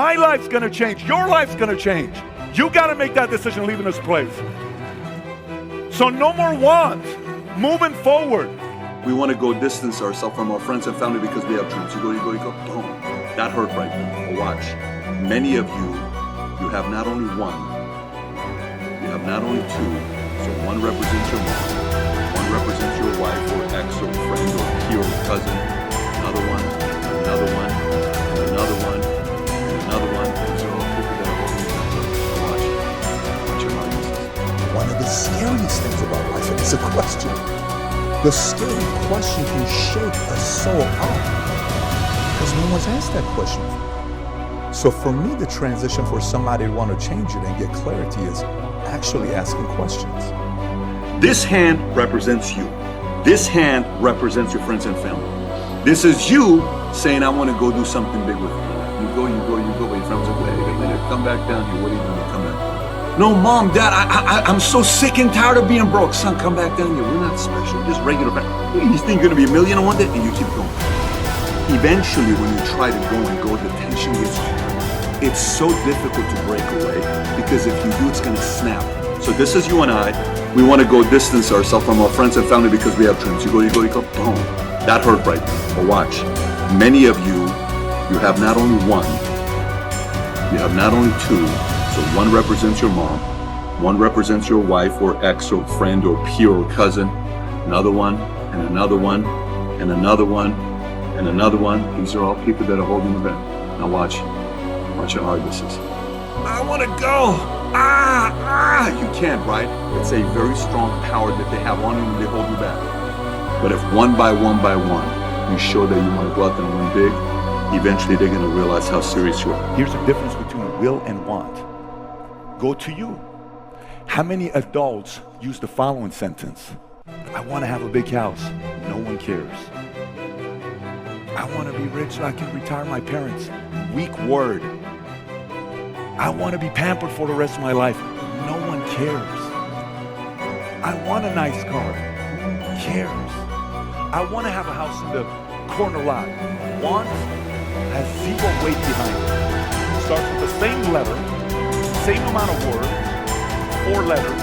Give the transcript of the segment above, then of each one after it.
My life's gonna change. Your life's gonna change. You gotta make that decision leaving this place. So no more want. Moving forward. We want to go distance ourselves from our friends and family because we have dreams. You go, boom. That hurt right there. But watch. Many of you have not only one, you have not only two. So one represents your mom, one represents your wife or ex or friend or peer or cousin, another one, and another one, and another one, and another one. These are all people that are holding you back. Watch your heart. One of the scariest things about life is a question. The scary question can shake a soul up because no one's asked that question. So for me, the transition for somebody to want to change it and get clarity is actually asking questions. This hand represents you. This hand represents your friends and family. This is you saying, I want to go do something big with you. You go, but your friends are like, wait, come back down here. What are you doing? Come back. No, mom, dad, I'm so sick and tired of being broke. Son, come back down here. We're not special, just regular. You think you're going to be a millionaire one day? And you keep going. Eventually, when you try to go, the tension gets hard. It's so difficult to break away because if you do, it's going to snap. So this is you and I. We want to go distance ourselves from our friends and family because we have dreams. You go, boom. That hurt right there. But watch. Many of you have not only one, you have not only two. So one represents your mom, one represents your wife or ex or friend or peer or cousin, another one, and another one, and another one, and another one. These are all people that are holding you back. Now watch how hard this is. I want to go. You can't, right? It's a very strong power that they have on you and they hold you back. But if one by one, you show that you want to go out there and win big, eventually they're going to realize how serious you are. Here's the difference between will and want. Go to you. How many adults use the following sentence? I want to have a big house. No one cares. I want to be rich so I can retire my parents. Weak word. I want to be pampered for the rest of my life. No one cares. I want a nice car. Who cares? I want to have a house in the corner lot. Want has zero weight behind it. Starts with the same letter, same amount of words, 4 letters,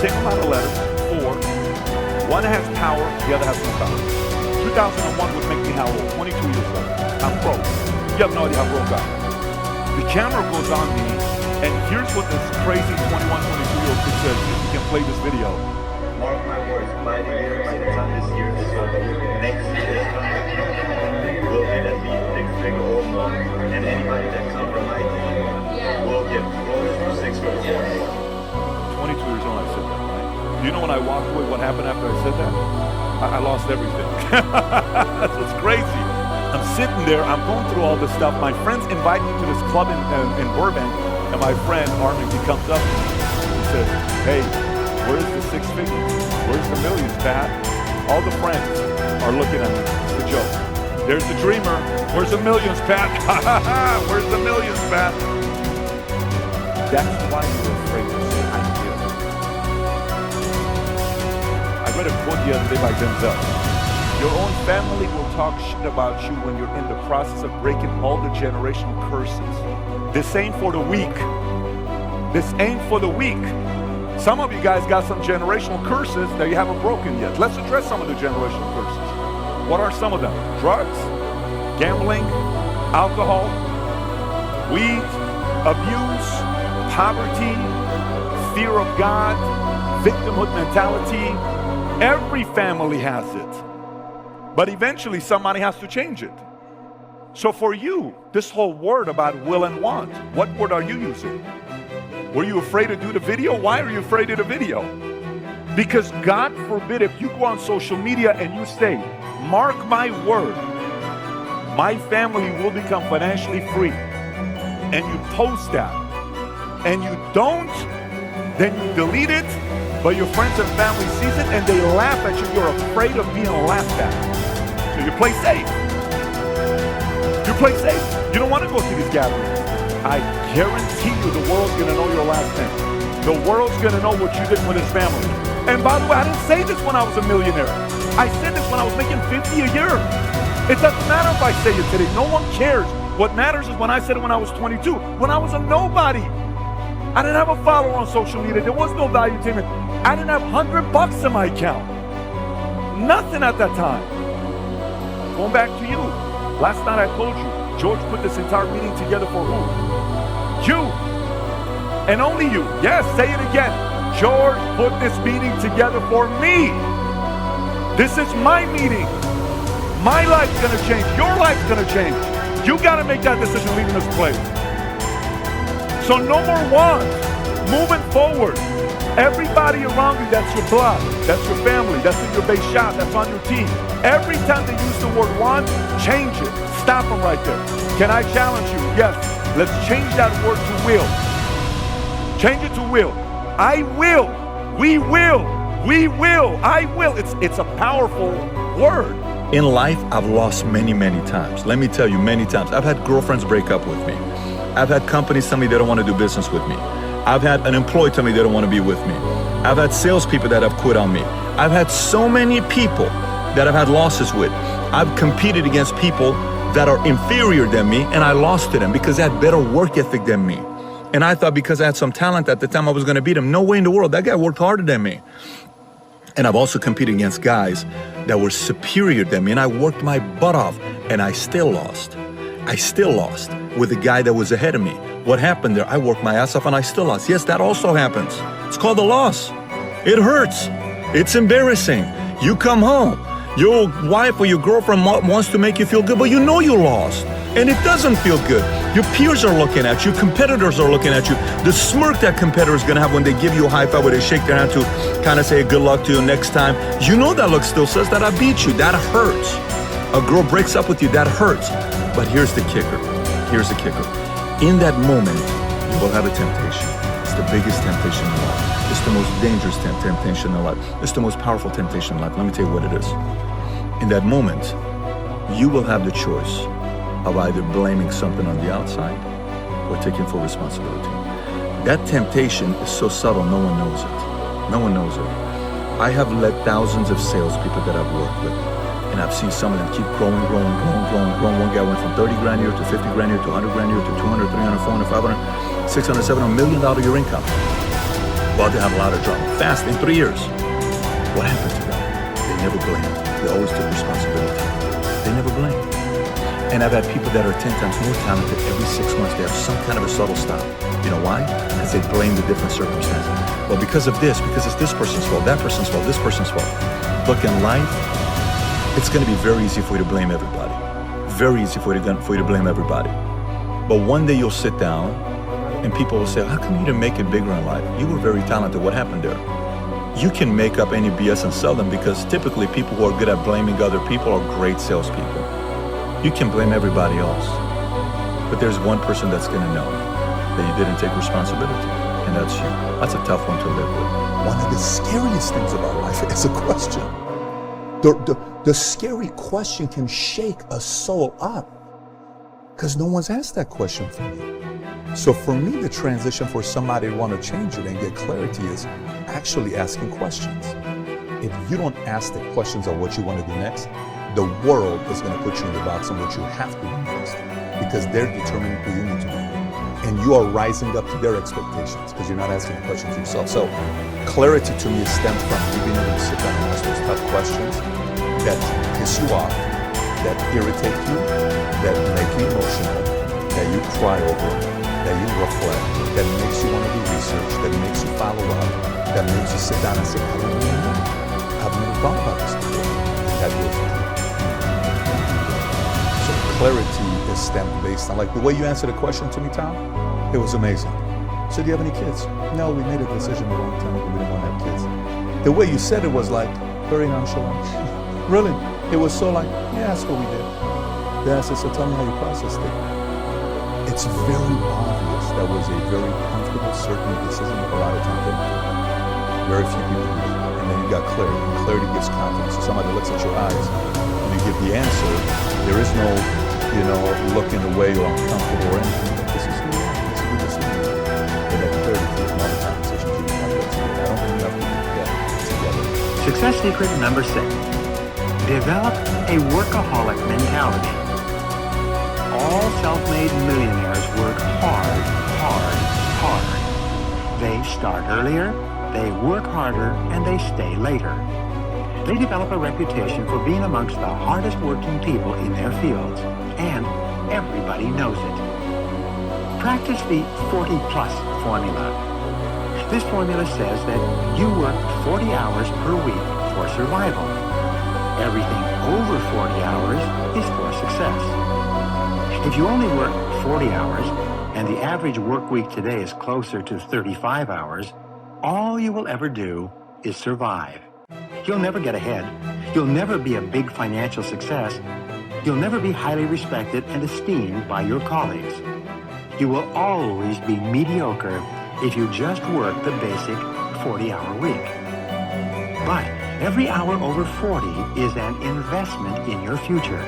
same amount of letters, 4. One has power, the other has no power. 2001 would make me how old? 22 years old. I'm broke. You have no idea how broke I am. The camera goes on me, and here's what this crazy 21, 22-year-old kid says. You can play this video. Mark my words, by the time this year is over, next year will get at least 6 figure or more, and anybody that comes from my team will get close to 6 figures or more. 22 years old, I said that, right? You know when I walked away, what happened after I said that? I lost everything. That's what's crazy. I'm sitting there, I'm going through all this stuff. My friends invite me to this club in Burbank, and my friend Armin, he comes up to me. He says, hey, where's the 6 figures? Where's the millions, Pat? All the friends are looking at me. It's a joke. There's the dreamer. Where's the millions, Pat? Where's the millions, Pat? That's why you're afraid to say, I feel. I read a quote the other day by Denzel. Your own family will talk shit about you when you're in the process of breaking all the generational curses. This ain't for the weak. This ain't for the weak. Some of you guys got some generational curses that you haven't broken yet. Let's address some of the generational curses. What are some of them? Drugs, gambling, alcohol, weed, abuse, poverty, fear of God, victimhood mentality. Every family has it. But eventually somebody has to change it. So for you, this whole word about will and want, what word are you using? Were you afraid to do the video? Why are you afraid of the video? Because God forbid if you go on social media and you say, mark my word, my family will become financially free, and you post that, and you don't, then you delete it, but your friends and family sees it and they laugh at you. You're afraid of being laughed at. So you play safe. You play safe. You don't want to go to these gatherings. I guarantee you the world's going to know your last name. The world's going to know what you did with his family. And by the way, I didn't say this when I was a millionaire. I said this when I was making $50 a year. It doesn't matter if I say it today. No one cares What matters is when I said it when I was 22, when I was a nobody. I didn't have a follower on social media. There was no valuetainment. I didn't have $100 in my account. Nothing at that time. Going back to you. Last night I told you, George put this entire meeting together for who? You. And only you. Yes, say it again. George put this meeting together for me. This is my meeting. My life's gonna change. Your life's gonna change. You gotta make that decision leaving this place. So no more wants. Moving forward. Everybody around you, that's your blood, that's your family, that's in your base shop, that's on your team. Every time they use the word want, change it. Stop them right there. Can I challenge you? Yes. Let's change that word to will. Change it to will. I will. We will. We will. I will. It's a powerful word. In life, I've lost many, many times. Let me tell you, many times. I've had girlfriends break up with me. I've had companies tell me they don't want to do business with me. I've had an employee tell me they don't want to be with me. I've had salespeople that have quit on me. I've had so many people that I've had losses with. I've competed against people that are inferior than me, and I lost to them because they had better work ethic than me. And I thought because I had some talent at the time I was going to beat him. No way in the world. That guy worked harder than me. And I've also competed against guys that were superior than me, and I worked my butt off, and I still lost. I still lost with the guy that was ahead of me. What happened there? I worked my ass off and I still lost. Yes, that also happens. It's called a loss. It hurts. It's embarrassing. You come home. Your wife or your girlfriend wants to make you feel good, but you know you lost. And it doesn't feel good. Your peers are looking at you. Competitors are looking at you. The smirk that competitor is going to have when they give you a high five, where they shake their hand to kind of say good luck to you next time. You know that look still says that I beat you. That hurts. A girl breaks up with you. That hurts. But here's the kicker. Here's the kicker. In that moment, you will have a temptation. It's the biggest temptation in life. It's the most dangerous temptation in life. It's the most powerful temptation in life. Let me tell you what it is. In that moment, you will have the choice of either blaming something on the outside or taking full responsibility. That temptation is so subtle, no one knows it. No one knows it. I have led thousands of salespeople that I've worked with, and I've seen some of them keep growing. One guy went from 30 grand a year to 50 grand a year to 100 grand a year to 200, 300, 400, 500, 600, 700, $1 million a year income. Well, they have a lot of drama. Fast in 3 years. What happened to them? They never blamed. They always took responsibility. They never blamed. And I've had people that are 10 times more talented. Every 6 months, they have some kind of a subtle stop. You know why? Because they blame the different circumstances. Well, because of this, because it's this person's fault, that person's fault, this person's fault. Look, in life, it's going to be very easy for you to blame everybody. Very easy for you to blame everybody. But one day you'll sit down and people will say, how come you didn't make it bigger in life? You were very talented. What happened there? You can make up any BS and sell them, because typically people who are good at blaming other people are great salespeople. You can blame everybody else, but there's one person that's going to know that you didn't take responsibility, and that's you. That's a tough one to live with. One of the scariest things about life is a question. The scary question can shake a soul up because no one's asked that question for me. So for me, the transition for somebody to want to change it and get clarity is actually asking questions. If you don't ask the questions of what you want to do next, the world is going to put you in the box on what you have to do next, because they're determining who you need to be. And you are rising up to their expectations because you're not asking the questions yourself. So clarity to me stems from you being able to sit down and ask those tough questions that piss you off, that irritate you, that make you emotional, that you cry over, that you reflect, that makes you want to do research, that makes you follow up, that makes you sit down and say, I don't really know. I've never thought about this before. And that will. So clarity is stamped based on, like the way you answered the question to me, Tom, it was amazing. So do you have any kids? No, we made a decision a long time ago. We didn't want to have kids. The way you said it was like very nonchalant. Really, it was so like, yeah, that's what we did. Then I said, so tell me how you processed it. It's very obvious that was a very comfortable, certain decision with a lot of time. Very few people do it. And then you got clarity. And clarity gives confidence. So somebody looks at your eyes and you give the answer. There is no, looking away or uncomfortable or anything. But this is who you are. This is who this is. And that clarity takes more conversations you can have that together. I don't think enough people do that together. Success secret number 6. Develop a workaholic mentality. All All self-made millionaires work hard, hard, hard. They start earlier, they work harder, and they stay later. They develop a reputation for being amongst the hardest working people in their fields, and everybody knows it. Practice the 40-plus formula. This formula says that you work 40 hours per week for survival. Everything over 40 hours is for success. If you only work 40 hours, and the average work week today is closer to 35 hours, all you will ever do is survive. You'll never get ahead. You'll never be a big financial success. You'll never be highly respected and esteemed by your colleagues. You will always be mediocre if you just work the basic 40-hour week. But every hour over 40 is an investment in your future.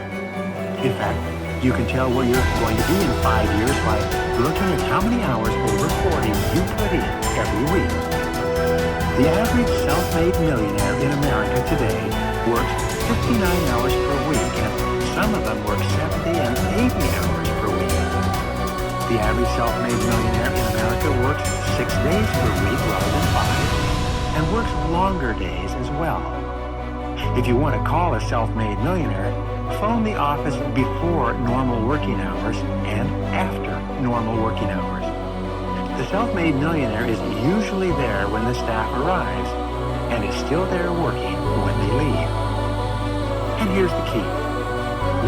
In fact, you can tell where you're going to be in 5 years by looking at how many hours over 40 you put in every week. The average self-made millionaire in America today works 59 hours per week, and some of them work 70 and 80 hours per week. The average self-made millionaire in America works 6 days per week rather than 5, and works longer days as well. If you want to call a self-made millionaire, phone the office before normal working hours and after normal working hours. The self-made millionaire is usually there when the staff arrives, and is still there working when they leave. And here's the key.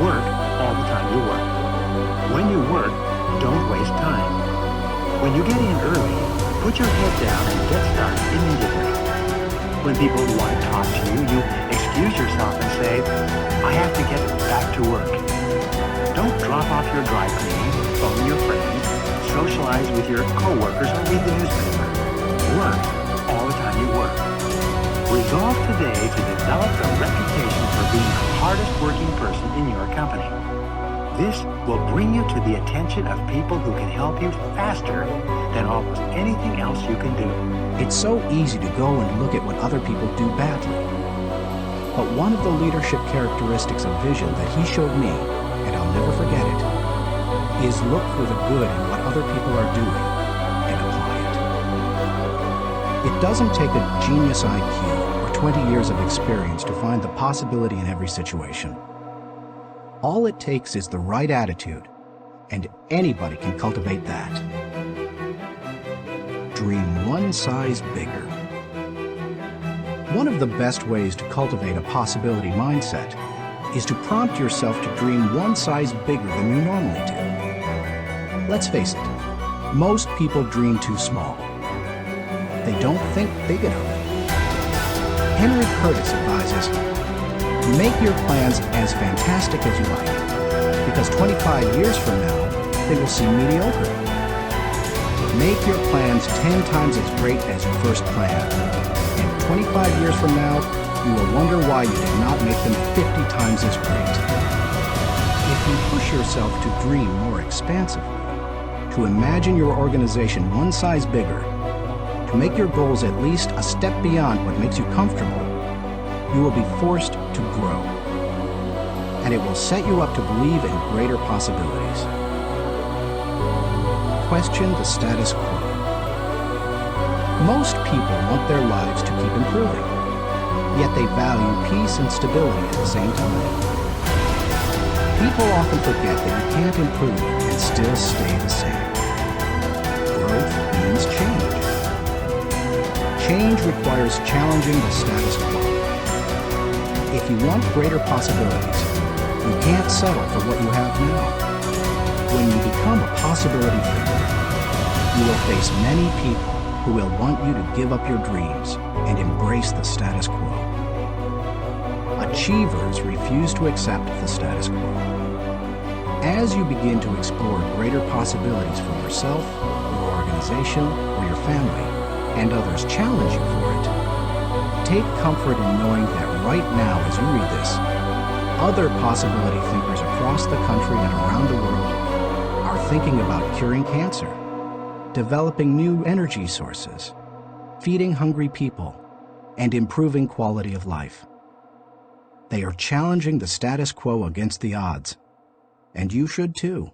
Work all the time you work. When you work, don't waste time. When you get in early, put your head down and get started immediately. When people want to talk to you, you excuse yourself and say, I have to get back to work. Don't drop off your dry cleaning, phone your friends, socialize with your coworkers, or read the newspaper. Work all the time you work. Resolve today to develop the reputation for being the hardest working person in your company. This will bring you to the attention of people who can help you faster than almost anything else you can do. It's so easy to go and look at what other people do badly. But one of the leadership characteristics of vision that he showed me, and I'll never forget it, is look for the good in what other people are doing and apply it. It doesn't take a genius IQ or 20 years of experience to find the possibility in every situation. All it takes is the right attitude, and anybody can cultivate that. Dream one size bigger. One of the best ways to cultivate a possibility mindset is to prompt yourself to dream one size bigger than you normally do. Let's face it, most people dream too small. They don't think big enough. Henry Curtis advises, make your plans as fantastic as you like, because 25 years from now, they will seem mediocre. Make your plans 10 times as great as you first planned, and 25 years from now, you will wonder why you did not make them 50 times as great. If you push yourself to dream more expansively, to imagine your organization one size bigger, to make your goals at least a step beyond what makes you comfortable, you will be forced to grow. And it will set you up to believe in greater possibilities. Question the status quo. Most people want their lives to keep improving, yet they value peace and stability at the same time. People often forget that you can't improve and still stay the same. Growth means change. Change requires challenging the status quo. If you want greater possibilities, you can't settle for what you have now. When you become a possibility thinker, you will face many people who will want you to give up your dreams and embrace the status quo. Achievers refuse to accept the status quo. As you begin to explore greater possibilities for yourself, your organization, or your family, and others challenge you for it, take comfort in knowing that right now as you read this, other possibility thinkers across the country and around the world are thinking about curing cancer, developing new energy sources, feeding hungry people, and improving quality of life. They are challenging the status quo against the odds, and you should too.